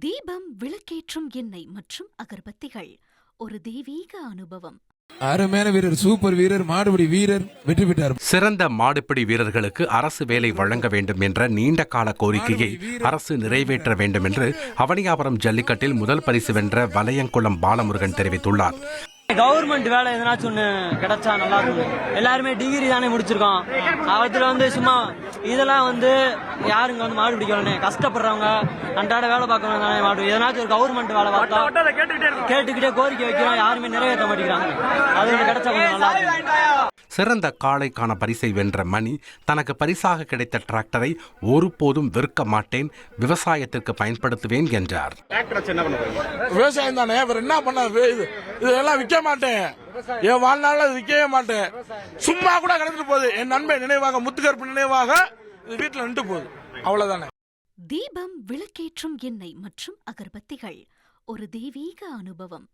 தீபம், விளக்கேற்றும் எண்ணெய் மற்றும் அகர்பத்திகள் ஒரு தெய்வீக அனுபவம். அருமையான வீரர், சூப்பர் வீரர், மாடுபிடி வீரர் வெற்றி பெற்றார். சிறந்த மாடுபிடி வீரர்களுக்கு அரசு வேலை வழங்க வேண்டும் என்ற நீண்ட கால கோரிக்கையை அரசு நிறைவேற்ற வேண்டும் என்று அவனியாபுரம் ஜல்லிக்கட்டில் முதல் பரிசு வென்ற வலையங்குளம் பாலமுருகன் தெரிவித்துள்ளார். கவர்மெண்ட் வேலை எதனாச்சும் ஒன்று கிடைச்சா நல்லா இருக்கும். எல்லாருமே டிகிரி தானே முடிச்சிருக்கோம். அதில் சும்மா இதெல்லாம் யாருங்க மாடு பிடிக்கணும், கஷ்டப்படுறவங்க அன்றாட வேலை பார்க்கணும் தானே மாடு. எதனாச்சும் ஒரு கவர்மெண்ட் வேலை பார்த்தா கேட்டுக்கிட்டே கோரிக்கை வைக்கிறோம், யாருமே நிறைவேற்ற மாட்டேங்கிறாங்க. அது கிடைச்சா கொஞ்சம் நல்லா இருக்கும். சிறந்த காளைக்கான பரிசை வென்ற மணி தனக்கு பரிசாக கிடைத்த டிராக்டரை ஒருபோதும் விற்க மாட்டேன், விவசாயத்திற்கு பயன்படுத்துவேன் என்றார். விவசாயம் தானே, அவர் என்ன பண்ண, இதெல்லாம் விற்க மாட்டேன், என் வாழ்நாள் விற்கவே மாட்டேன். சும்மா கூட கடந்துட்டு போகுது. என் நண்பன் நினைவாக, முத்துக்கருப்பு நினைவாக இது வீட்டுல நின்று போகுது, அவ்வளவுதானே. தீபம், விளக்கேற்றும் எண்ணெய் மற்றும் அகர்பத்திகள் ஒரு தெய்வீக அனுபவம்.